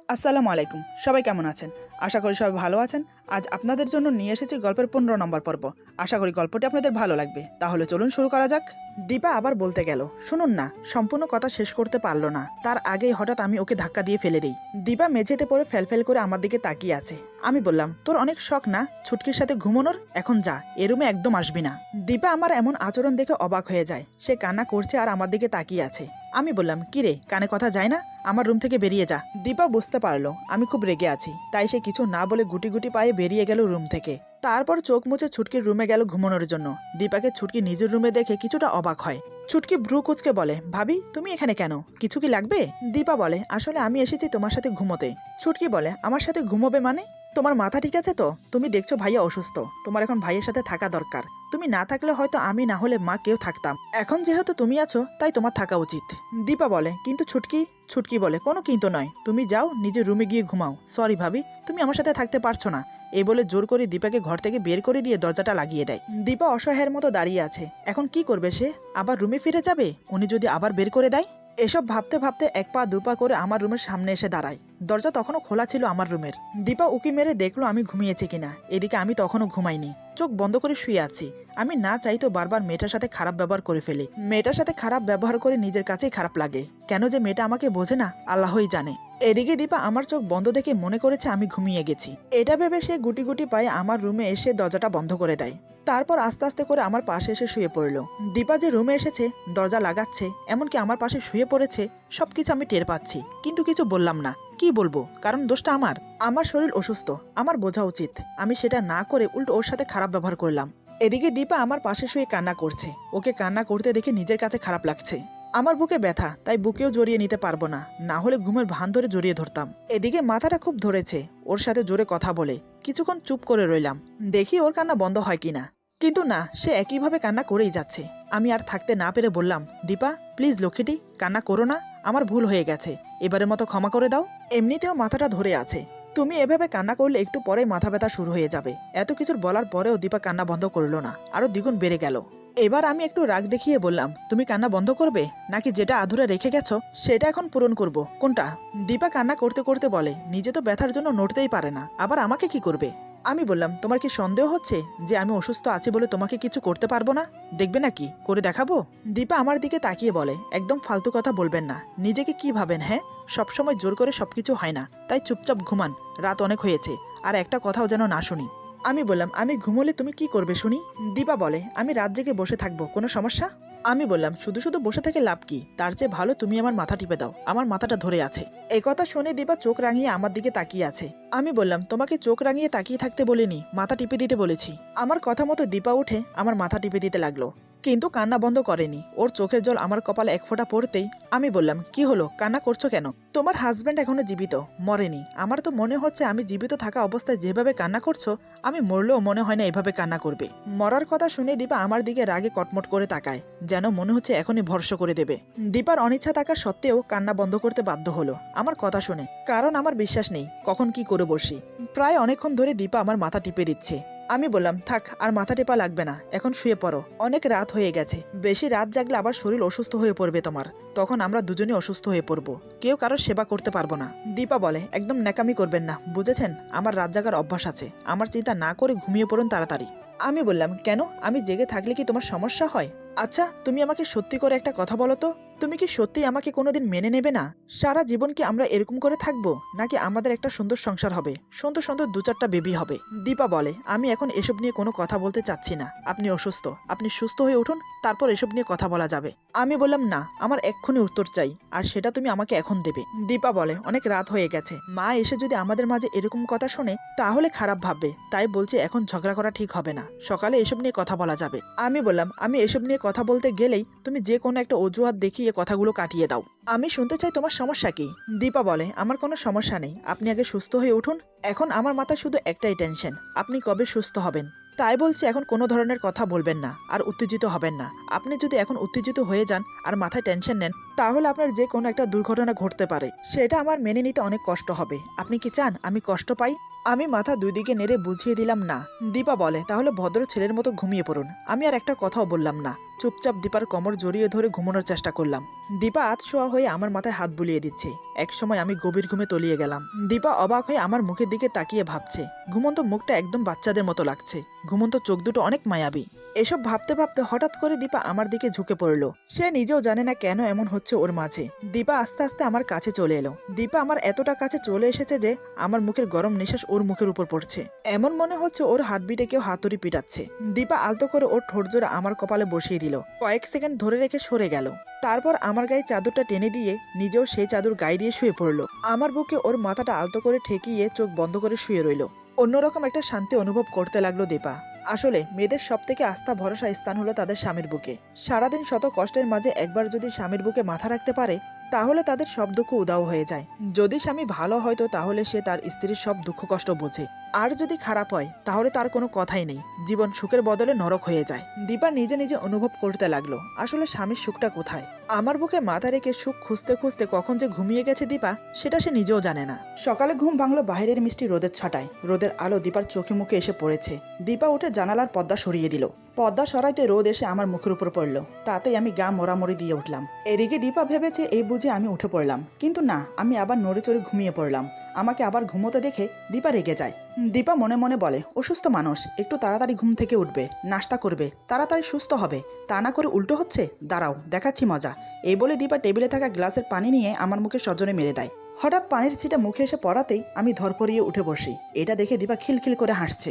আসসালামু আলাইকুম। সবাই কেমন আছেন? আশা করি সবাই ভালো আছেন। আজ আপনাদের জন্য নিয়ে এসেছি গল্পের ১৫ নম্বর পর্ব। আশা করি গল্পটি আপনাদের ভালো লাগবে। তাহলে চলুন শুরু করা যাক। দীপা আবার বলতে গেল, শুনুন না, সম্পূর্ণ কথা শেষ করতে পারল না। তার আগেই হঠাৎ আমি ওকে ধাক্কা দিয়ে ফেলে দিই। দীপা মেঝেতে পড়ে ফেলফেল করে আমার দিকে তাকিয়ে আছে। আমি বললাম, তোর অনেক শখ না ছুটকির সাথে ঘুমানোর? এখন যা, এ রুমে একদম আসবি না। দীপা আমার এমন আচরণ দেখে অবাক হয়ে যায়। সে কান্না করছে আর আমার দিকে তাকিয়ে আছে। আমি বললাম, কি রে, কানে কথা যায় না? আমার রুম থেকে বেরিয়ে যা। দীপা বুঝতে পারলো আমি খুব রেগে আছি, তাই সে কিছু না বলে গুটি গুটি পায়ে বেরিয়ে গেল রুম থেকে। তারপর চোখ মুছে ছুটকির রুমে গেল ঘুমানোর জন্য। দীপাকে ছুটকি নিজের রুমে দেখে কিছুটা অবাক হয়। ছুটকি ভ্রু কুচকে বলে, ভাবি তুমি এখানে কেন? কিছু কি লাগবে? দীপা বলে, আসলে আমি এসেছি তোমার সাথে ঘুমোতে। ছুটকি বলে, আমার সাথে ঘুমোবে মানে? তোমার মাথা ঠিক আছে তো? তুমি দেখছো ভাইয়া অসুস্থ, তোমার এখন ভাইয়ের সাথে থাকা দরকার। তুমি না থাকলে হয়তো আমি না হলে মা কেউ থাকতাম। এখন যেহেতু তুমি আছো তাই তোমার থাকা উচিত। দীপা বলে, কিন্তু ছুটকি? ছুটকি বলে, কোনো কিন্তু নয়, তুমি যাও নিজের রুমে গিয়ে ঘুমাও। সরি ভাবি, তুমি আমার সাথে থাকতে পারছো না। এই বলে জোর করে দীপাকে ঘর থেকে বের করে দিয়ে দরজাটা লাগিয়ে দেয়। দীপা অসহায়ের মতো দাঁড়িয়ে আছে। এখন কি করবে সে? আবার রুমে ফিরে যাবে উনি যদি আবার বের করে দেয়? এসব ভাবতে ভাবতে এক পা দুপা করে আমার রুমের সামনে এসে দাঁড়ায়। দরজা তখনও খোলা ছিল আমার রুমের। দীপা উকি মেরে দেখলো আমি ঘুমিয়েছি কিনা। এদিকে আমি তখনও ঘুমাইনি, চোখ বন্ধ করে শুয়ে আছি। আমি না চাইতো বারবার মেয়েটার সাথে খারাপ ব্যবহার করে ফেলি। মেয়েটার সাথে খারাপ ব্যবহার করে নিজের কাছেই খারাপ লাগে। কেন যে মেয়েটা আমাকে বোঝে না আল্লাহই জানে। এদিকে দীপা আমার চোখ বন্ধ দেখে মনে করেছে আমি ঘুমিয়ে গেছি। এটা ভেবে সে গুটি গুটি পায়ে আমার রুমে এসে দরজাটা বন্ধ করে দেয়। তারপর আস্তে আস্তে করে আমার পাশে এসে শুয়ে পড়ল। দীপা যে রুমে এসেছে, দরজা লাগাচ্ছে, এমনকি আমার পাশে শুয়ে পড়েছে, সবকিছু আমি টের পাচ্ছি, কিন্তু কিছু বললাম না। কি বলবো, কারণ দোষটা আমার। আমার শরীর অসুস্থ, আমার বোঝা উচিত। আমি সেটা না করে উল্টো ওর সাথে খারাপ ব্যবহার করলাম। এদিকে দীপা আমার পাশে শুয়ে কান্না করছে। ওকে কান্না করতে দেখে নিজের কাছে খারাপ লাগছে। আমার বুকে ব্যথা, তাই বুকেও জড়িয়ে নিতে পারবো না, না হলে ঘুমের ভান ধরে জড়িয়ে ধরতাম। এদিকে মাথাটা খুব ধরেছে। ওর সাথে জোরে কথা বলে কিছুক্ষণ চুপ করে রইলাম, দেখি ওর কান্না বন্ধ হয় কিনা। কিন্তু না, সে একইভাবে কান্না করেই যাচ্ছে। আমি আর থাকতে না পেরে বললাম, দীপা প্লিজ লক্ষ্মীটি, কান্না করো না, আমার ভুল হয়ে গেছে, এবারের মতো ক্ষমা করে দাও। এমনিতেও মাথাটা ধরে আছে, তুমি এভাবে কান্না করলে একটু পরে মাথা ব্যথা শুরু হয়ে যাবে। এত কিছুর বলার পরেও দীপা কান্না বন্ধ করলো না, আরো দ্বিগুণ বেড়ে গেল। এবার আমি একটু রাগ দেখিয়ে বললাম, তুমি কান্না বন্ধ করবে, নাকি যেটা আধুরে রেখে গেছো সেটা এখন পূরণ করব? কোনটা? দীপা কান্না করতে করতে বলে, নিজে তো ব্যথার জন্য নড়তেই পারে না, আবার আমাকে কি করবে? আমি বললাম, তোমার কি সন্দেহ হচ্ছে যে আমি অসুস্থ আছি বলে তোমাকে কিছু করতে পারবো না? দেখবে নাকি করে দেখাবো? দীপা আমার দিকে তাকিয়ে বলে, একদম ফালতু কথা বলবেন না। নিজেকে কি ভাবেন? হ্যাঁ, সবসময় জোর করে সবকিছু হয় না, তাই চুপচাপ ঘুমান, রাত অনেক হয়েছে, আর একটা কথাও যেন না শুনি। আমি বললাম, আমি ঘুমোলে তুমি কি করবে শুনি? দীপা বলে, আমি রাত জেগে বসে থাকবো, কোনো সমস্যা? আমি বললাম, শুধু শুধু বসে থেকে লাভ কি? তার চেয়ে ভালো তুমি আমার মাথা টিপে দাও, আমার মাথাটা ধরে আছে। এই কথা শুনে দীপা চোখ রাঙিয়ে আমার দিকে তাকিয়ে আছে। আমি বললাম, তোমাকে চোখ রাঙিয়ে তাকিয়ে থাকতে বলিনি, মাথা টিপে দিতে বলেছি। আমার কথা মতো দীপা উঠে আমার মাথা টিপে দিতে লাগলো, কিন্তু কান্না বন্ধ করেনি। ওর চোখের জল আমার কপালে এক ফোঁটা পড়তেই আমি বললাম, কি হলো, কান্না করছো কেন? তোমার হাজব্যান্ড এখনো জীবিত, মরেনি। আমার তো মনে হচ্ছে আমি জীবিত থাকা অবস্থায় যেভাবে কান্না করছো, আমি মরলেও মনে হয় না এভাবে কান্না করবে। মরার কথা শুনে দীপা আমার দিকে রাগে কটমট করে তাকায়, যেন মনে হচ্ছে এখনই ভরসা করে দেবে। দীপার অনিচ্ছা থাকা সত্ত্বেও কান্না বন্ধ করতে বাধ্য হলো আমার কথা শুনে, কারণ আমার বিশ্বাস নেই কখন কি করে বসি। প্রায় অনেকক্ষণ ধরে দীপা আমার মাথা টিপে দিচ্ছে। আমি বললাম, থাক, আর মাথা টেপা লাগবে না, এখন শুয়ে পড়ো, অনেক রাত হয়ে গেছে। বেশি রাত জাগলে আবার শরীর অসুস্থ হয়ে পড়বে তোমার, তখন আমরা দুজনেই অসুস্থ হয়ে পড়বো, কেউ কারোর সেবা করতে পারবো না। দীপা বলে, একদম ন্যাকামি করবেন না, বুঝেছেন? আমার রাত জাগার অভ্যাস আছে, আমার চিন্তা না করে ঘুমিয়ে পড়ুন তাড়াতাড়ি। আমি বললাম, কেন, আমি জেগে থাকলে কি তোমার সমস্যা হয়? আচ্ছা, তুমি আমাকে সত্যি করে একটা কথা বলো তো, তুমি কি সত্যি আমাকে কোনোদিন মেনে নেবে না? সারা জীবন কি আমরা এরকম করে থাকবো, নাকি আমাদের একটা সুন্দর সংসার হবে, সুন্দর সুন্দর দু চারটা বেবি হবে? দীপা বলে, আমি এখন এসব নিয়ে কোনো কথা বলতে চাচ্ছি না, আপনি অসুস্থ, আপনি সুস্থ হয়ে উঠুন, তারপর এসব নিয়ে কথা বলা যাবে। আমি বললাম, না, আমার এক্ষুনি উত্তর চাই, আর সেটা তুমি আমাকে এখন দেবে। দীপা বলে, অনেক রাত হয়ে গেছে, মা এসে যদি আমাদের মাঝে এরকম কথা শোনে তাহলে খারাপ ভাববে, তাই বলছে এখন ঝগড়া করা ঠিক হবে না, সকালে এসব নিয়ে কথা বলা যাবে। আমি বললাম, আমি এসব নিয়ে কথা বলতে গেলেই তুমি যে কোনো একটা অজুহাত দেখিয়ে কথাগুলো কাটিয়ে দাও। আমি শুনতে চাই তোমার সমস্যা কি? দীপা বলে, আমার কোনো সমস্যা নেই, আপনি আগে সুস্থ হয়ে উঠুন। এখন আমার মাথায় শুধু একটাই টেনশন, আপনি কবে সুস্থ হবেন। তাই বলছি এখন কোনো ধরনের কথা বলবেন না, আর উত্তেজিত হবেন না। আপনি যদি এখন উত্তেজিত হয়ে যান আর মাথায় টেনশন নেন, তাহলে আপনার যে কোনো একটা দুর্ঘটনা ঘটতে পারে, সেটা আমার মেনে নিতে অনেক কষ্ট হবে। আপনি কি চান আমি কষ্ট পাই? আমি মাথা দুই দিকে নেড়ে বুঝিয়ে দিলাম না। দীপা বলে, তাহলে ভদ্র ছেলের মতো ঘুমিয়ে পড়ুন। আমি আর একটা কথাও বললাম না। চুপচাপ দীপার কোমর জড়িয়ে ধরে ঘুমানোর চেষ্টা করলাম। দীপা আতশোয়া হয়ে আমার মাথায় হাত বুলিয়ে দিচ্ছে। একসময় আমি গভীর ঘুমে তলিয়ে গেলাম। দীপা অবাক হয়ে আমার মুখের দিকে তাকিয়ে ভাবছে। ঘুমন্ত মুখটা একদম বাচ্চাদের মতো লাগছে, ঘুমন্ত চোখ দুটো অনেক মায়াবী। এসব ভাবতে ভাবতে হঠাৎ করে দীপা আমার দিকে ঝুঁকে পড়ল। সে নিজেও জানে না কেন এমন হচ্ছে ওর মাঝে। দীপা আস্তে আস্তে আমার কাছে চলে এলো। দীপা আমার এতটা কাছে চলে এসেছে যে আমার মুখের গরম নিঃশ্বাস ওর মুখের উপর পড়ছে। এমন মনে হচ্ছে ওর হার্টবিটে কেউ হাতুড়ি পিটাচ্ছে। দীপা আলতো করে ওর ঠোঁট জোড়া আমার কপালে বসিয়ে দিল। কয়েক সেকেন্ড ধরে রেখে সরে গেল। তারপর আমার গায়ে চাদরটা টেনে দিয়ে নিজেও সেই চাদর গায়ে দিয়ে শুয়ে পড়ল। আমার বুকে ওর মাথাটা আলতো করে ঠেকিয়ে চোখ বন্ধ করে শুয়ে রইল। অন্যরকম একটা শান্তি অনুভব করতে লাগলো দীপা। আসলে মেয়েদের সব থেকে আস্থা ভরসা স্থান হলো তাদের স্বামীর বুকে। সারাদিন শত কষ্টের মাঝে একবার যদি স্বামীর বুকে মাথা রাখতে পারে তাহলে তাদের সব দুঃখ উদাও হয়ে যায়। যদি স্বামী ভালো হয়তো তাহলে সে তার স্ত্রীর সব দুঃখ কষ্ট বোঝে, আর যদি খারাপ হয় তাহলে তার কোনো কথাই নেই, জীবন সুখের বদলে নরক হয়ে যায়। দীপা নিজে নিজে অনুভব করতে লাগলো আসলে স্বামীর সুখটা কোথায়। আমার বুকে মাথা রেখে সুখ খুঁজতে খুঁজতে কখন যে ঘুমিয়ে গেছে দীপা সেটা সে নিজেও জানে না। সকালে ঘুম ভাঙলো বাইরের মিষ্টি রোদের ছাটায়। রোদের আলো দীপার চোখে মুখে এসে পড়েছে। দীপা উঠে জানালার পর্দা সরিয়ে দিল। পর্দা সরাইতে রোদ এসে আমার মুখের উপর পড়লো। তাতেই আমি গা মরামরি দিয়ে উঠলাম। এদিকে দীপা ভেবেছে এই বুঝে আমি উঠে পড়লাম, কিন্তু না, আমি আবার নড়ে চড়ে ঘুমিয়ে পড়লাম। আমাকে আবার ঘুমোতে দেখে দীপা রেগে যায়। দীপা মনে মনে বলে অসুস্থ মানুষ, একটু তাড়াতাড়ি ঘুম থেকে উঠবে, নাস্তা করবে, তাড়াতাড়ি সুস্থ হবে, তা না করে উল্টো হচ্ছে, দাঁড়াও দেখাচ্ছি মজা। এই বলে দীপা টেবিলে থাকা গ্লাসের পানি নিয়ে আমার মুখে সজনে মেরে দেয়। হঠাৎ পানির ছিটা মুখে এসে পড়াতেই আমি ধরপড়িয়ে উঠে বসি। এটা দেখে দীপা খিলখিল করে হাসছে।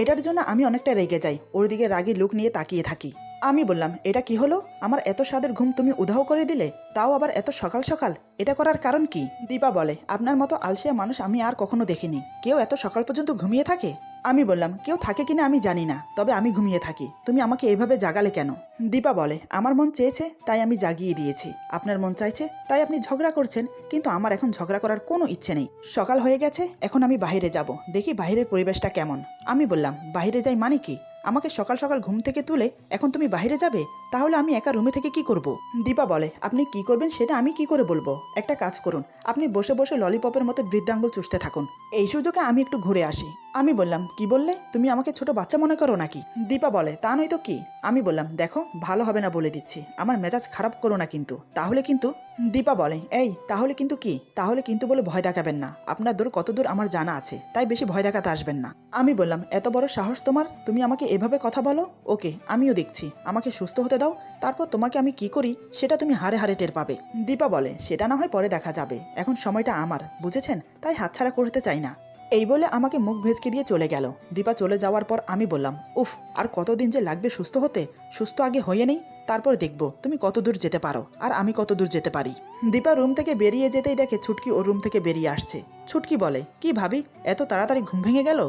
এটার জন্য আমি অনেকটা রেগে যাই, ওর দিকে রাগী লুক নিয়ে তাকিয়ে থাকি। আমি বললাম, এটা কি হলো? আমার এত স্বাদের ঘুম তুমি উধাও করে দিলে, তাও আবার এত সকাল সকাল। এটা করার কারণ কি? দীপা বলে, আপনার মতো আলসিয়া মানুষ আমি আর কখনো দেখিনি। কেউ এত সকাল পর্যন্ত ঘুমিয়ে থাকে? আমি বললাম, কেউ থাকে কিনা আমি জানি না, তবে আমি ঘুমিয়ে থাকি। তুমি আমাকে এভাবে জাগালে কেন? দীপা বলে, আমার মন চেয়েছে তাই আমি জাগিয়ে দিয়েছি। আপনার মন চাইছে তাই আপনি ঝগড়া করছেন, কিন্তু আমার এখন ঝগড়া করার কোনো ইচ্ছে নেই। সকাল হয়ে গেছে, এখন আমি বাইরে যাব, দেখি বাইরের পরিবেশটা কেমন। আমি বললাম, বাইরে যাই মানে কি? আমাকে সকাল সকাল ঘুম থেকে তুলে এখন তুমি বাইরে যাবে? তাহলে আমি একা রুমে থেকে কি করব? দীপা বলে, আপনি কি করবেন সেটা আমি কি করে বলবো? একটা কাজ করুন, আপনি বসে বসে ললিপপের মতো বৃদ্ধাঙ্গুল চুষতে থাকুন। এই সুযোগে আমি একটু ঘুরে আসি। আমি বললাম, কি বললে? তুমি আমাকে ছোট বাচ্চা মনে করো নাকি? দীপা বলে, তা নয় তো কি। আমি বললাম, দেখো ভালো হবে না বলে দিচ্ছি, আমার মেজাজ খারাপ করো না কিন্তু, তাহলে কিন্তু। দীপা বলে, এই তাহলে কিন্তু কি? তাহলে কিন্তু বলে ভয় দেখাবেন না, আপনার দূর কত দূর আমার জানা আছে, তাই বেশি ভয় দেখাতে আসবেন না। আমি বললাম, এত বড় সাহস তোমার, তুমি আমাকে এভাবে কথা বলো? ওকে, আমিও দেখছি, আমাকে সুস্থ হতে দাও, তারপর তোমাকে আমি কি করি সেটা তুমি হারে হারে টের পাবে। দীপা বলে, সেটা না হয় পরে দেখা যাবে, এখন সময়টা আমার, বুঝেছেন? তাই হাতছাড়া করতে চাই না। এই বলে আমাকে মুখ ভেজকে দিয়ে চলে গেল। দীপা চলে যাওয়ার পর আমি বললাম, উফ, আর কতদিন যে লাগবে সুস্থ হতে? সুস্থ আগে হয়ে নেই, তারপর দেখবো তুমি কত দূর যেতে পারো আর আমি কত দূর যেতে পারি। দীপা রুম থেকে বেরিয়ে যেতেই দেখে ছুটকি ওর রুম থেকে বেরিয়ে আসছে। ছুটকি বলে, কি ভাবি, এত তাড়াতাড়ি ঘুম ভেঙে গেল?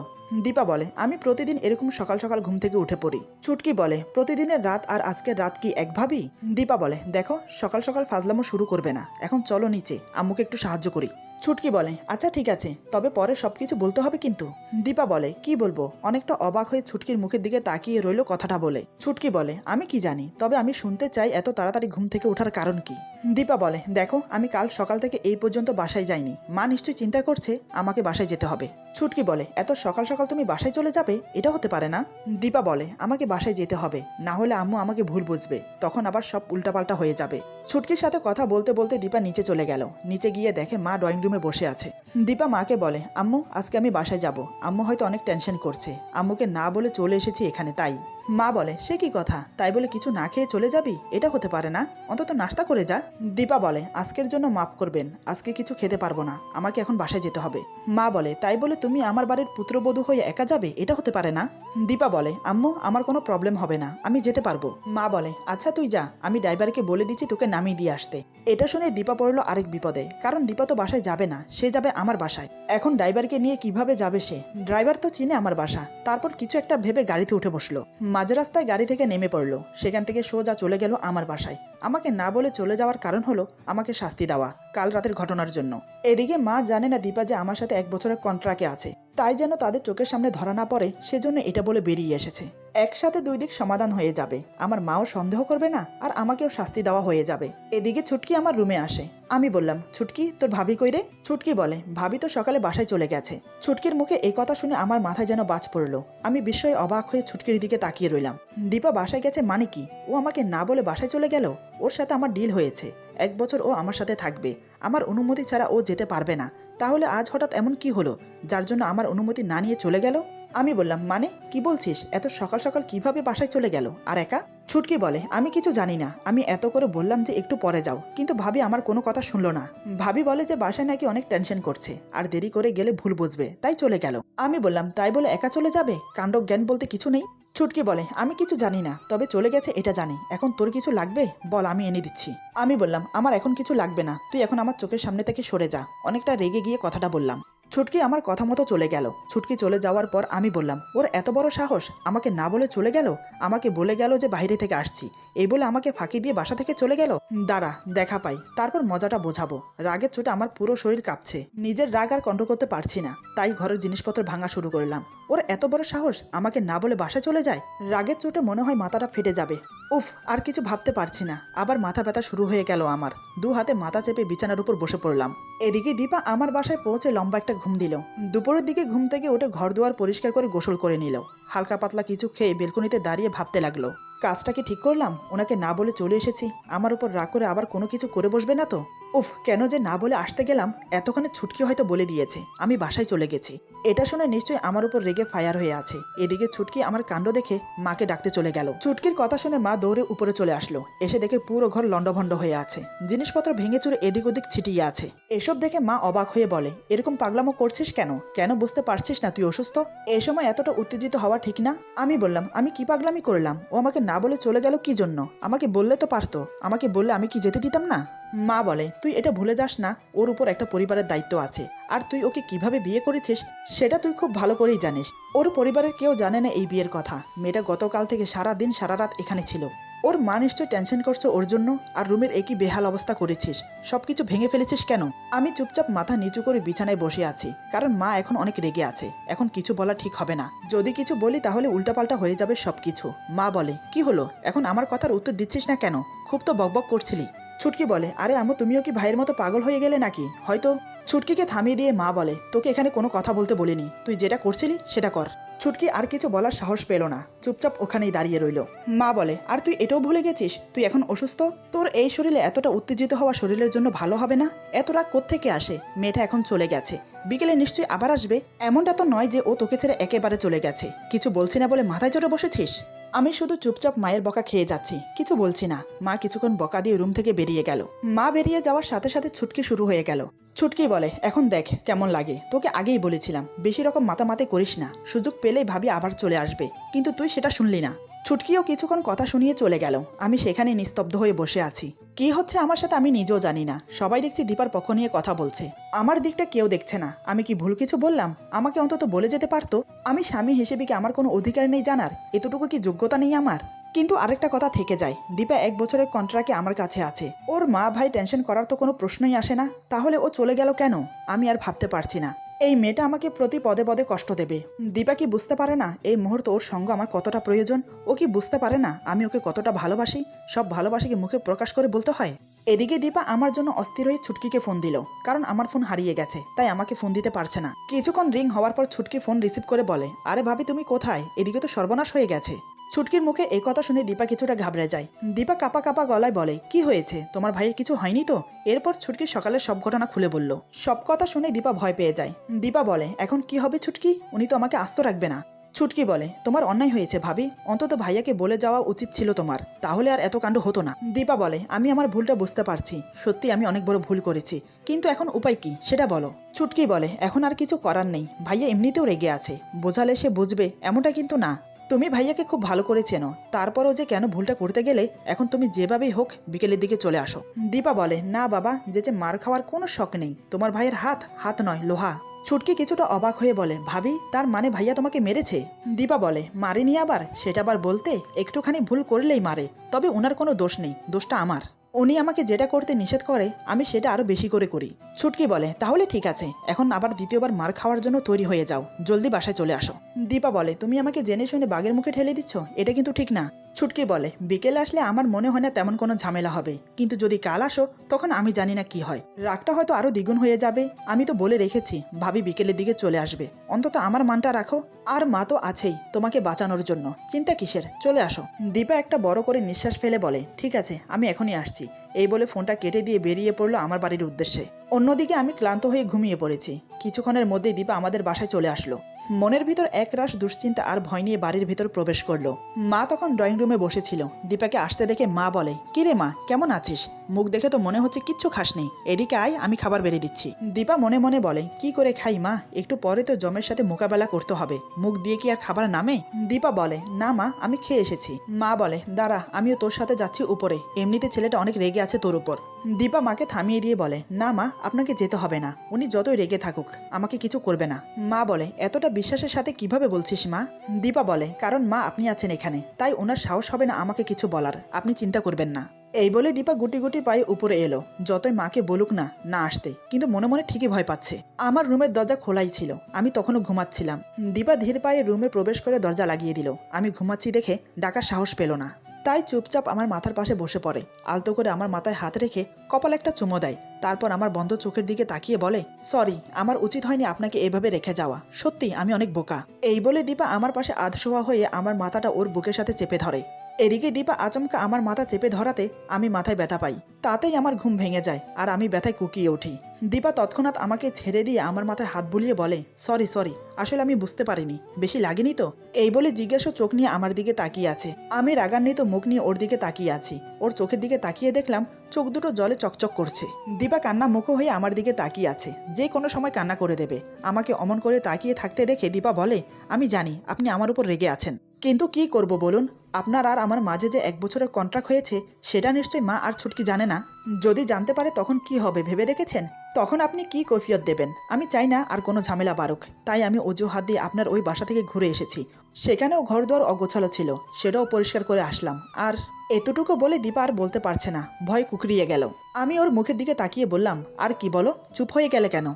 দীপা বলে, আমি প্রতিদিন এরকম সকাল সকাল ঘুম থেকে উঠে পড়ি। ছুটকি বলে, প্রতিদিনের রাত আর আজকের রাত কি এক ভাবি? দীপা বলে, দেখো সকাল সকাল ফাজলামো শুরু করবে না, এখন চলো নিচে, আম্মুকে একটু সাহায্য করি। ছুটকি বলে, আচ্ছা ঠিক আছে, তবে পরে সবকিছু বলতে হবে কিন্তু। দীপা বলে, কি বলবো? অনেকটা অবাক হয়ে ছুটকির মুখের দিকে তাকিয়ে রইল কথাটা বলে। ছুটকি বলে, আমি কি জানি, তবে আমি শুনতে চাই এত তাড়াতাড়ি ঘুম থেকে ওঠার কারণ কি? দীপা বলে, দেখো আমি কাল সকাল থেকে এই পর্যন্ত বাসায় যাইনি, মা নিশ্চয়ই চিন্তা করছে আমাকে বাসায় যেতে হবে। ছুটকি বলে, এত সকাল সকাল তুমি বাসায় চলে যাবে? এটা হতে পারে না। দীপা বলে, আমাকে বাসায় যেতে হবে, না হলে আম্মু আমাকে ভুল বুঝবে, তখন আবার সব উল্টাপাল্টা হয়ে যাবে। ছুটকির সাথে কথা বলতে বলতে দীপা নিচে চলে গেল। নিচে গিয়ে দেখে মা ড্রয়িং রুমে বসে আছে। দীপা মাকে বলে, আম্মু আজকে আমি বাসায় যাব, আম্মু হয়তো অনেক টেনশন করছে, আম্মুকে না বলে চলে এসেছি এখানে তাই। মা বলে, সে কি কথা, তাই বলে কিছু না খেয়ে চলে যাবি? এটা হতে পারে না, অন্তত নাস্তা করে যা। দীপা বলে, আজকের জন্য মাফ করবেন, আজকে কিছু খেতে পারবো না, আমাকে এখন বাসায় যেতে হবে। মা বলে, তাই বলে তুমি আমার বাড়ির পুত্রবধূ হয়ে একা যাবে? এটা হতে পারে না। দীপা বলে, আম্মু আমার কোনো প্রবলেম হবে না, আমি যেতে পারবো। মা বলে, আচ্ছা তুই যা, আমি ড্রাইভারকে বলে দিচ্ছি তোকে নামিয়ে দিয়ে আসতে। এটা শুনে দীপা পড়লো আরেক বিপদে, কারণ দীপা তো বাসায় যাবে না, সে যাবে আমার বাসায়। এখন ড্রাইভারকে নিয়ে কিভাবে যাবে সে? ড্রাইভার তো চিনে আমার বাসা। তারপর কিছু একটা ভেবে গাড়িতে উঠে বসলো। মাঝ রাস্তায় গাড়ি থেকে নেমে পড়লো, সেখান থেকে সোজা চলে গেল আমার বাসায়। আমাকে না বলে চলে যাওয়ার কারণ হলো আমাকে শাস্তি দেওয়া কাল রাতের ঘটনার জন্য। এদিকে মা জানে না দীপা যে আমার সাথে 1 বছরের কন্ট্রাক্টে আছে, তাই যেন তাদের চোখের সামনে ধরা না পড়ে সেজন্য এটা বলে বেরিয়ে এসেছে। একসাথে 2 দিক সমাধান হয়ে যাবে, আমার মাও সন্দেহ করবে না আর আমাকেও শাস্তি দেওয়া হয়ে যাবে। এদিকে ছুটকি আমার রুমে আসে। আমি বললাম, ছুটকি তোর ভাবি কই রে? ছুটকি বলে, ভাবি তো সকালে বাসায় চলে গেছে। ছুটকির মুখে এই কথা শুনে আমার মাথায় যেন বাজ পড়লো। আমি বিস্ময়ে অবাক হয়ে ছুটকির দিকে তাকিয়ে রইলাম। দীপা বাসায় গেছে মানে কি? ও আমাকে না বলে বাসায় চলে গেল? ওর সাথে আমার ডিল হয়েছে, 1 বছর ও আমার সাথে থাকবে, আমার অনুমতি ছাড়া ও যেতে পারবে না। তাহলে আজ হঠাৎ এমন কি হলো যার জন্য আমার অনুমতি না নিয়ে চলে গেল? আমি বললাম, মানে কি বলছিস? এত সকাল সকাল কিভাবে বাসায় চলে গেল আর একা? ছুটকি বলে, আমি কিছু জানি না, আমি এত করে বললাম যে একটু পরে যাও, কিন্তু ভাবি আমার কোনো কথা শুনলো না। ভাবি বলে যে বাসায় নাকি অনেক টেনশন করছে আর দেরি করে গেলে ভুল বুঝবে, তাই চলে গেল। আমি বললাম, তাই বলে একা চলে যাবে? কাণ্ড জ্ঞান বলতে কিছু নেই। ছুটকি বলে, আমি কিছু জানি না, তবে চলে গেছে এটা জানি। এখন তোর কিছু লাগবে বল, আমি এনে দিচ্ছি। আমি বললাম, আমার এখন কিছু লাগবে না, তুই এখন আমার চোখের সামনে থেকে সরে যা। অনেকটা রেগে গিয়ে কথাটা বললাম। ছুটকি আমার কথা মতো চলে গেল। ছুটকি চলে যাওয়ার পর আমি বললাম, ওর এত বড় সাহস, আমাকে না বলে চলে গেল। আমাকে বলে গেল যে বাইরে থেকে আসছি, এই বলে আমাকে ফাঁকি দিয়ে বাসা থেকে চলে গেল। দাঁড়া দেখা পাই, তারপর মজাটা বোঝাবো। রাগের চোটে আমার পুরো শরীর কাঁপছে, নিজের রাগ আর কন্ট্রোল করতে পারছি না, তাই ঘরের জিনিসপত্র ভাঙা শুরু করলাম। ওর এত বড় সাহস, আমাকে না বলে বাসায় চলে যায়। রাগের চোটে মনে হয় মাথাটা ফেটে যাবে। উফ, আর কিছু ভাবতে পারছি না। আবার মাথা ব্যথা শুরু হয়ে গেল আমার। 2 হাতে মাথা চেপে বিছানার উপর বসে পড়লাম। এদিকে দীপা আমার বাসায় পৌঁছে লম্বা একটা ঘুম দিল। দুপুরের দিকে ঘুম থেকে উঠে ঘর দুয়ার পরিষ্কার করে গোসল করে নিল। হালকা পাতলা কিছু খেয়ে বেলকনিতে দাঁড়িয়ে ভাবতে লাগলো, কাজটা কি ঠিক করলাম? ওনাকে না বলে চলে এসেছি, আমার উপর রাগ করে আবার কোনো কিছু করে বসবে না তো? উফ, কেন যে না বলে আসতে গেলাম। এতক্ষণে ছুটকি হয়তো বলে দিয়েছে আমি বাসায় চলে গেছি। এটা শুনে নিশ্চয়ই আমার উপর রেগে ফায়ার হয়ে আছে। এদিকে ছুটকি আমার কাণ্ড দেখে মাকে ডাকতে চলে গেল। ছুটকির কথা শুনে মা দৌড়ে উপরে চলে আসলো। এসে দেখে পুরো ঘর লন্ডভন্ড হয়ে আছে, জিনিসপত্র ভেঙে চুরে এদিক ওদিক ছিটিয়ে আছে। এসব দেখে মা অবাক হয়ে বলে, এরকম পাগলামো করছিস কেন? কেন বুঝতে পারছিস না তুই অসুস্থ? এই সময় এতটা উত্তেজিত হওয়া ঠিক না। আমি বললাম, আমি কি পাগলামি করলাম? ও আমাকে না বলে চলে গেল কি জন্য? আমাকে বললে তো পারতো, আমাকে বললে আমি কি যেতে দিতাম না? মা বলে, তুই এটা ভুলে যাস না, ওর উপর একটা পরিবারের দায়িত্ব আছে, আর তুই ওকে কিভাবে বিয়ে করেছিস সেটা তুই খুব ভালো করেই জানিস। ওর পরিবারের কেউ জানে না এই বিয়ের কথা। মেয়েটা গতকাল থেকে সারা দিন সারা রাত এখানে ছিল। ওর মা নিশ্চয় টেনশন করছে ওর জন্য। আর রুমের একই বেহাল অবস্থা করেছিস, সবকিছু ভেঙে ফেলেছিস কেন? আমি চুপচাপ মাথা নিচু করে বিছানায় বসে আছি, কারণ মা এখন অনেক রেগে আছে। এখন কিছু বলা ঠিক হবে না, যদি কিছু বলি তাহলে উল্টাপাল্টা হয়ে যাবে সবকিছু। মা বলে, কি হলো এখন আমার কথার উত্তর দিচ্ছিস না কেন? খুব তো বকবক করছিলি। ছুটকি বলে, আরে আম্মু তুমিও কি ভাইয়ের মতো পাগল হয়ে গেলে নাকি হয়তো? ছুটকিকে থামিয়ে দিয়ে মা বলে, তোকে এখানে কোনো কথা বলতে বলিনি, তুই যেটা করছিলি সেটা কর। ছুটকি আর কিছু বলার সাহস পেল না, চুপচাপ ওখানেই দাঁড়িয়ে রইল। মা বলে, আর তুই এটাও ভুলে গেছিস তুই এখন অসুস্থ? তোর এই শরীরে এতটা উত্তেজিত হওয়া শরীরের জন্য ভালো হবে না। এত রাগ কোত্থেকে আসে? মেয়েটা এখন চলে গেছে, বিকেলে নিশ্চয়ই আবার আসবে। এমনটা তো নয় যে ও তোকে ছেড়ে একেবারে চলে গেছে। কিছু বলছি না বলে মাথায় চড়ে বসেছিস? আমি শুধু চুপচাপ মায়ের বকা খেয়ে যাচ্ছি, কিছু বলছি না। মা কিছুক্ষণ বকা দিয়ে রুম থেকে বেরিয়ে গেল। মা বেরিয়ে যাওয়ার সাথে সাথে ছুটকি শুরু হয়ে গেল। ছুটকি বলে, এখন দেখ কেমন লাগে। তোকে আগেই বলেছিলাম বেশি রকম মাতামাতি করিস না, সুযোগ পেলেই ভাবি আবার চলে আসবে, কিন্তু তুই সেটা শুনলি না। ছুটকিও কিছুক্ষণ কথা শুনিয়ে চলে গেল। আমি সেখানে নিস্তব্ধ হয়ে বসে আছি। কি হচ্ছে আমার সাথে আমি নিজেও জানি না। সবাই দেখছি দীপার পক্ষ নিয়ে কথা বলছে, আমার দিকটা কেউ দেখছে না। আমি কি ভুল কিছু বললাম? আমাকে অন্তত বলে যেতে পারতো। আমি স্বামী হিসেবে কি আমার কোনো অধিকার নেই জানার? এতটুকু কি যোগ্যতা নেই আমার? কিন্তু আরেকটা কথা থেকে যায়, দীপা 1 বছরের কন্ট্রাক্টে আমার কাছে আছে। ওর মা ভাই টেনশন করার তো কোনো প্রশ্নই আসে না। তাহলে ও চলে গেল কেন? আমি আর ভাবতে পারছি না। এই মেয়েটা আমাকে প্রতি পদে পদে কষ্ট দেবে। দীপা কি বুঝতে পারে না এই মুহূর্তে ওর সঙ্গ আমার কতটা প্রয়োজন? ও কি বুঝতে পারে না আমি ওকে কতটা ভালোবাসি? সব ভালোবাসি কি মুখে প্রকাশ করে বলতে হয়? এদিকে দীপা আমার জন্য অস্থির হয়ে ছুটকিকে ফোন দিল, কারণ আমার ফোন হারিয়ে গেছে, তাই আমাকে ফোন দিতে পারছে না। কিছুক্ষণ রিং হওয়ার পর ছুটকি ফোন রিসিভ করে বলে, আরে ভাবি তুমি কোথায়? এদিকে তো সর্বনাশ হয়ে গেছে। ছুটকির মুখে এই কথা শুনে দীপা কিছুটা ঘাবড়ে যায়। দীপা কাপা কাপা গলায় বলে, কি হয়েছে? তোমার ভাইয়ের কিছু হয়নি তো? এরপর ছুটকি সকালের সব ঘটনা খুলে বলল। সব কথা শুনে দীপা ভয় পেয়ে যায়। দীপা বলে, এখন কি হবে ছুটকি? উনি তো আমাকে আস্ত রাখবে না। ছুটকি বলে, তোমার অন্যায় হয়েছে ভাবি, অন্তত ভাইয়াকে বলে যাওয়া উচিত ছিল তোমার, তাহলে আর এত কাণ্ড হতো না। দীপা বলে, আমি আমার ভুলটা বুঝতে পারছি, সত্যি আমি অনেক বড় ভুল করেছি, কিন্তু এখন উপায় কি সেটা বলো। ছুটকি বলে, এখন আর কিছু করার নেই, ভাইয়া এমনিতেও রেগে আছে, বোঝালে সে বুঝবে এমনটা কিন্তু না। তুমি ভাইয়াকে খুব ভালো করে চেনো, তারপরও যে কেন ভুলটা করতে গেলে, এখন তুমি যেভাবেই হোক বিকেলের দিকে চলে আসো। দীপা বলে, না বাবা, যে মার খাওয়ার কোনো শখ নেই, তোমার ভাইয়ের হাত হাত নয় লোহা। ছুটকি কিছুটা অবাক হয়ে বলে, ভাবি তার মানে ভাইয়া তোমাকে মেরেছে? দীপা বলে, মারেনি আবার, সেটা আবার বলতে, একটুখানি ভুল করলেই মারে, তবে ওনার কোনো দোষ নেই, দোষটা আমার। উনি আমাকে যেটা করতে নিষেধ করে আমি সেটা আরো বেশি করে করি। ছুটকি বলে, তাহলে ঠিক আছে, এখন আবার দ্বিতীয়বার মার খাওয়ার জন্য তৈরি হয়ে যাও, জলদি বাসায় চলে আসো। দীপা বলে, তুমি আমাকে জেনে শুনে বাঘের মুখে ঠেলে দিচ্ছ, এটা কিন্তু ঠিক না। ছুটকি বলে, বিকেলে আসলে আমার মনে হয় না তেমন কোনো ঝামেলা হবে, কিন্তু যদি কাল আসো তখন আমি জানি না কি হয়, রাগটা হয়তো আরো দ্বিগুণ হয়ে যাবে। আমি তো বলে রেখেছি ভাবি বিকেলের দিকে চলে আসবে, অন্তত আমার মানটা রাখো। আর মা তো আছেই তোমাকে বাঁচানোর জন্য, চিন্তা কিসের, চলে আসো। দীপা একটা বড় করে নিঃশ্বাস ফেলে বলে, ঠিক আছে আমি এখনই আসছি। এই বলে ফোনটা কেটে দিয়ে বেরিয়ে পড়লো আমার বাড়ির উদ্দেশ্যে। অন্যদিকে আমি ক্লান্ত হয়ে ঘুমিয়ে পড়েছি। কিছুক্ষণের মধ্যেই দীপা আমাদের বাসায় চলে আসলো। মনের ভিতর একরাশ দুশ্চিন্তা আর ভয় নিয়ে বাড়ির ভিতর প্রবেশ করলো। মা তখন ড্রয়িং রুমে বসেছিল। দীপাকে আসতে দেখে মা বলে, কি রে মা, কেমন আছিস? মুখ দেখে তো মনে হচ্ছে কিচ্ছু খাসনি, এদিকে আয়, আমি খাবার বেড়ে দিচ্ছি। দীপা মনে মনে বলে, কি করে খাই মা, একটু পরে তো জমের সাথে মোকাবেলা করতে হবে, মুখ দিয়ে কি আর খাবার নামে? দীপা বলে, না মা, আমি খেয়ে এসেছি। মা বলে, দাঁড়া, আমিও তোর সাথে যাচ্ছি উপরে, এমনিতে ছেলেটা অনেক রেগে আছে তোর উপর। দীপা মাকে থামিয়ে দিয়ে বলে, না মা, আপনাকে যেতে হবে না, উনি যতই রেগে থাকুক আমাকে কিছু করবে না। মা বলে, এতটা বিশ্বাসের সাথে কিভাবে বলছিস মা? দীপা বলে, কারণ মা আপনি আছেন এখানে, তাই ওনার সাহস হবে না আমাকে কিছু বলার, আপনি চিন্তা করবেন না। এই বলে দীপা গুটি গুটি পায়ে উপরে এলো। যতই মাকে বলুক না না আসতে, কিন্তু মনে মনে ঠিকই ভয় পাচ্ছে। আমার রুমের দরজা খোলাই ছিল, আমি তখনও ঘুমাচ্ছিলাম। দীপা ধীর পায়ে রুমে প্রবেশ করে দরজা লাগিয়ে দিল। আমি ঘুমাচ্ছি দেখে ডাকার সাহস পেল না, তাই চুপচাপ আমার মাথার পাশে বসে পড়ে। আলতো করে আমার মাথায় হাত রেখে কপাল একটা চুমো দেয়। তারপর আমার বন্ধ চোখের দিকে তাকিয়ে বলে, সরি, আমার উচিত হয়নি আপনাকে এভাবে রেখে যাওয়া, সত্যি আমি অনেক বোকা। এই বলে দীপা আমার পাশে আধশোয়া হয়ে আমার মাথাটা ওর বুকের সাথে চেপে ধরে। এদিকে দীপা আচমকা আমার মাথা চেপে ধরাতে আমি মাথায় ব্যথা পাই। তাতেই আমার ঘুম ভেঙে যায় আর আমি ব্যথায় কুকিয়ে উঠি। দীপা তৎক্ষণাৎ আমাকে ছেড়ে দিয়ে আমার মাথায় হাত বুলিয়ে বলে, সরি সরি, আসলে আমি বুঝতে পারিনি, বেশি লাগেনি তো? এই বলে জিজ্ঞাসা চোখ নিয়ে আমার দিকে তাকিয়ে আছে। আমি রাগান্বিত মুখ নিয়ে ওর দিকে তাকিয়ে আছি। ওর চোখের দিকে তাকিয়ে দেখলাম চোখ দুটো জলে চকচক করছে। দীপা কান্না মুখ হয়ে আমার দিকে তাকিয়ে আছে, যে কোনো সময় কান্না করে দেবে। আমাকে অমন করে তাকিয়ে থাকতে দেখে দীপা বলে, আমি জানি আপনি আমার উপর রেগে আছেন, কিন্তু কি করব বলুন, আপনার আর আমার মাঝে যে 1 বছরের কন্ট্রাক্ট হয়েছে সেটা নিশ্চয়ই মা আর ছুটকি জানে না। যদি জানতে পারে তখন কি হবে ভেবে দেখেছেন? তখন আপনি কি কৈফিয়ত দেবেন? আমি চাই না আর কোনো ঝামেলা বাড়ুক, তাই আমি অজুহাত দিয়ে আপনার ওই বাসা থেকে ঘুরে এসেছি। সেখানেও ঘরদুয়ার অগোছালো ছিল, সেটাও পরিষ্কার করে আসলাম। আর এতটুকু বলে দীপা আর বলতে পারছে না, ভয় কুকড়িয়ে গেল। আমি ওর মুখের দিকে তাকিয়ে বললাম, আর কি বলো, চুপ হয়ে গেলে কেন?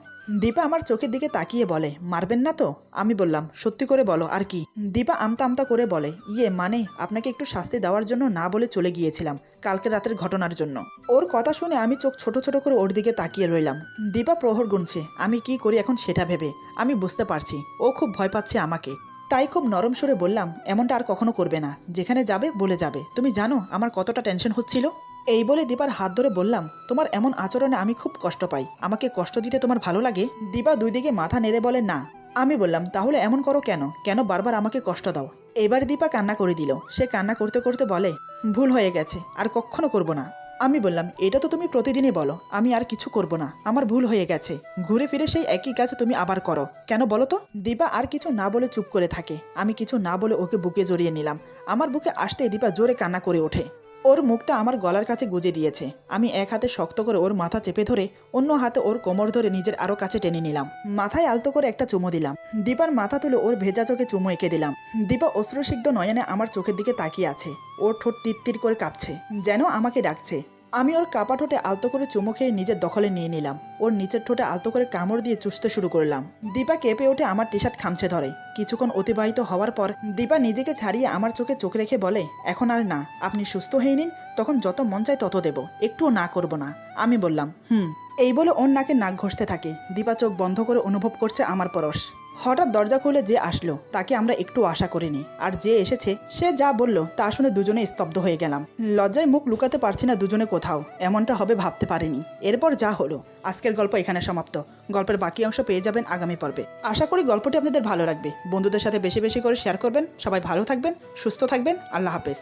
দীপা আমার চোখের দিকে তাকিয়ে বলে, মারবেন না তো? আমি বললাম, সত্যি করে বলো আর কি? দীপা আমতা আমতা করে বলে, ইয়ে মানে আপনাকে একটু শাস্তি দেওয়ার জন্য না বলে চলে গিয়েছিলাম, কালকে রাতের ঘটনার জন্য। ওর কথা শুনে আমি চোখ ছোট ছোট করে ওর দিকে তাকিয়ে রইলাম। দীপা প্রহর গুনছে, আমি কি করি এখন সেটা ভেবে। আমি বুঝতে পারছি ও খুব ভয় পাচ্ছে আমাকে, তাই খুব নরম সুরে বললাম, এমনটা আর কখনো করবে না, যেখানে যাবে বলে যাবে। তুমি জানো আমার কতটা টেনশন হচ্ছিল। এই বলে দীপার হাত ধরে বললাম, তোমার এমন আচরণে আমি খুব কষ্ট পাই, আমাকে কষ্ট দিতে তোমার ভালো লাগে? দীপা দুই দিকে মাথা নেড়ে বলে, না। আমি বললাম, তাহলে এমন করো কেন, কেন বারবার আমাকে কষ্ট দাও? এবার দীপা কান্না করে দিল। সে কান্না করতে করতে বলে, ভুল হয়ে গেছে, আর কখনো করব না। আমি বললাম, এটা তো তুমি প্রতিদিনই বলো, আমি আর কিছু করব না, আমার ভুল হয়ে গেছে। ঘুরে ফিরে সেই একই কাজ তুমি আবার করো কেন বলো তো? দীপা আর কিছু না বলে চুপ করে থাকে। আমি কিছু না বলে ওকে বুকে জড়িয়ে নিলাম। আমার বুকে আসতেই দীপা জোরে কান্না করে ওঠে। ওর মুখটা আমার গলার কাছে গুজে দিয়েছে। আমি এক হাতে শক্ত করে ওর মাথা চেপে ধরে অন্য হাতে ওর কোমর ধরে নিজের আরো কাছে টেনে নিলাম। মাথায় আলতো করে একটা চুমো দিলাম। দীপার মাথা তুলে ওর ভেজা চোখে চুমো এঁকে দিলাম। দীপা অশ্রুসিক্ত নয়নে আমার চোখের দিকে তাকিয়ে আছে। ওর ঠোঁট তিত্তির করে কাঁপছে, যেন আমাকে ডাকছে। আমি ওর কাপা ঠোঁটে আলতো করে চুমো খেয়ে নিজের দখলে নিয়ে নিলাম। ওর নিচের ঠোঁটে আলতো করে কামড় দিয়ে চুষতে শুরু করলাম। দীপা কেঁপে ওঠে, আমার টি শার্ট খামছে ধরে। কিছুক্ষণ অতিবাহিত হওয়ার পর দীপা নিজেকে ছাড়িয়ে আমার চোখে চোখ রেখে বলে, এখন আর না, আপনি সুস্থ হয়ে নিন, তখন যত মন চায় তত দেব, একটুও না করব না। আমি বললাম, এই বলে ওর নাকে নাক ঘষতে থাকে। দীপা চোখ বন্ধ করে অনুভব করছে আমার পরশ। হঠাৎ দরজা খুলে যে আসলো তাকে আমরা একটু আশা করিনি, আর যে এসেছে সে যা বলল তা শুনে দুজনে স্তব্ধ হয়ে গেলাম। লজ্জায় মুখ লুকাতে পারছি না দুজনে কোথাও, এমনটা হবে ভাবতে পারিনি। এরপর যা হলো, আজকের গল্প এখানে সমাপ্ত। গল্পের বাকি অংশ পেয়ে যাবেন আগামী পর্বে। আশা করি গল্পটি আপনাদের ভালো লাগবে। বন্ধুদের সাথে বেশি বেশি করে শেয়ার করবেন। সবাই ভালো থাকবেন, সুস্থ থাকবেন। আল্লাহ হাফেজ।